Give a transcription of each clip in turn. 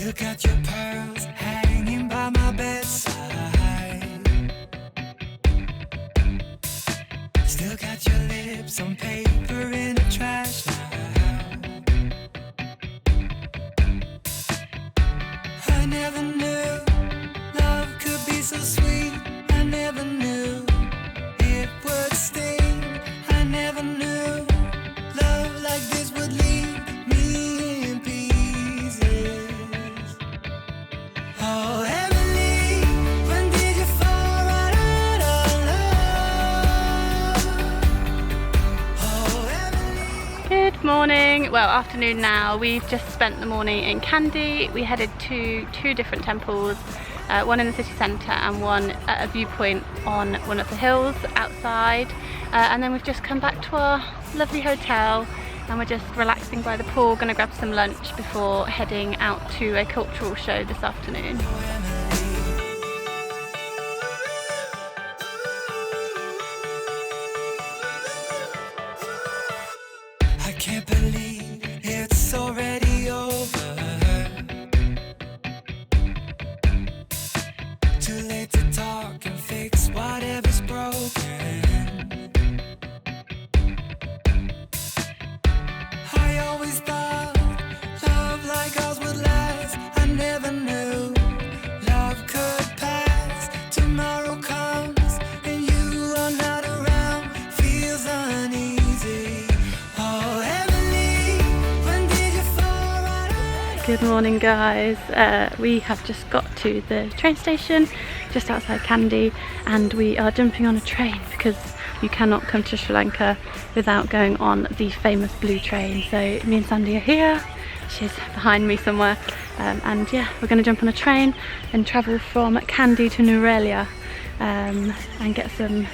Still got your pearls hanging by my bedside. Still got your lips on paper in a trash now. I never knew love could be so sweet. I never knew it would sting. I never knew love like this would leave me in pieces. Oh, Emily, when did you fall right out of love? Oh, Emily. Good morning, well afternoon now. We've just spent the morning in Kandy. We headed to two different temples, one in the city centre and one at a viewpoint on one of the hills outside, and then we've just come back to our lovely hotel and we're just relaxing by the pool, going to grab some lunch before heading out to a cultural show this afternoon. I can't believe it's already over. Too late to talk and fix whatever's broken. I always thought love like ours would last. I never knew love could pass. Tomorrow comes and you are not around. Feels uneasy. Oh, Emily, when did you fall right out? Good morning guys, we have just got to the train station just outside Kandy and we are jumping on a train because you cannot come to Sri Lanka without going on the famous blue train. So me and Sandy are here, she's behind me somewhere, and yeah, we're going to jump on a train and travel from Kandy to Nuwara, and get some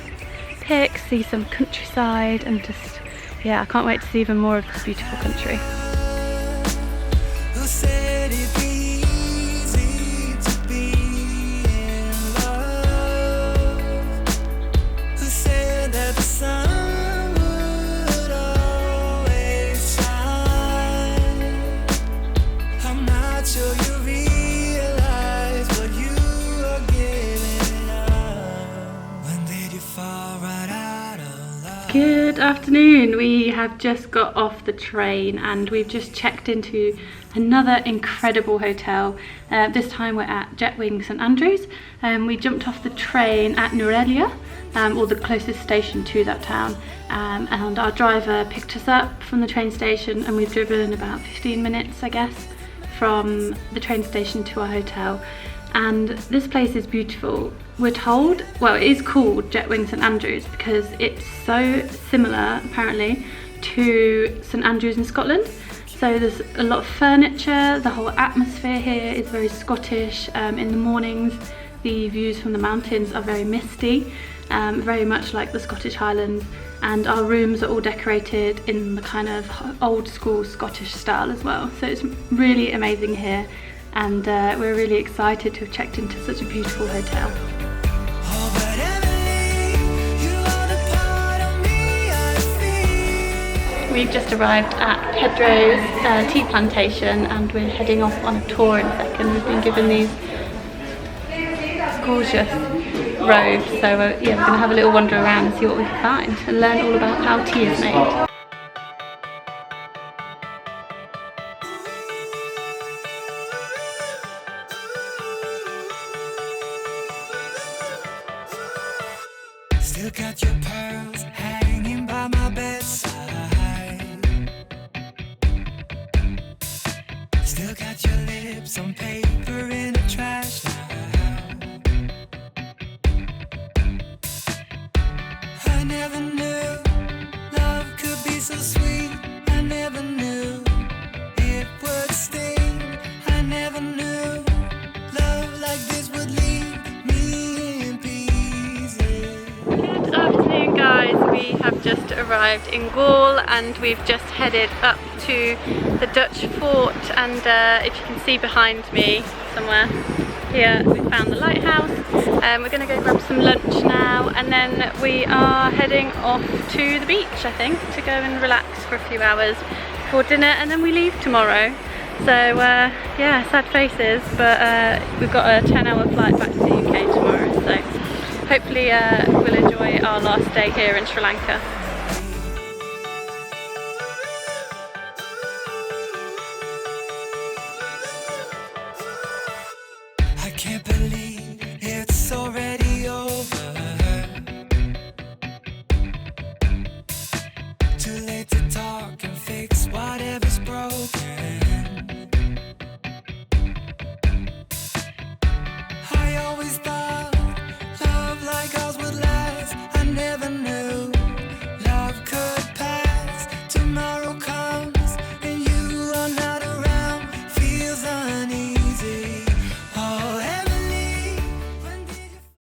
pics, see some countryside, and just, yeah, I can't wait to see even more of this beautiful country. Who said it'd be easy to be in love? Who said that the sun would always shine? I'm not sure you realize what you are giving up. When did you fall right out of love? Good afternoon, we have just got off the train and we've just checked into another incredible hotel. This time we're at Jetwing St Andrews. We jumped off the train at Nuwara, or the closest station to that town, and our driver picked us up from the train station and we've driven about 15 minutes I guess from the train station to our hotel. And this place is beautiful. We're told, well, it is called Jetwing St Andrews because it's so similar apparently to St Andrews in Scotland. So there's a lot of furniture, the whole atmosphere here is very Scottish. In the mornings the views from the mountains are very misty, very much like the Scottish Highlands, and our rooms are all decorated in the kind of old school Scottish style as well. So it's really amazing here, and we're really excited to have checked into such a beautiful hotel. Oh, but Emily, you are the part of me I feel. We've just arrived at Pedro's tea plantation and we're heading off on a tour in a second. We've been given these gorgeous robes, so yeah, we're going to have a little wander around and see what we can find and learn all about how tea is made. Still got your pearls hanging by my bedside. Still got your lips on paper in a trash now. I never knew love could be so sweet. I never knew it would sting. I never knew love like this would leave me in pieces. Good afternoon guys, we have just arrived in Galle and we've just headed up to the Dutch fort, and if you can see behind me somewhere here we found the lighthouse. We're going to go grab some lunch now and then we are heading off to the beach I think to go and relax for a few hours before dinner, and then we leave tomorrow. So yeah, sad faces, but we've got a 10-hour flight back to the UK tomorrow, so hopefully we'll enjoy our last day here in Sri Lanka. I can't believe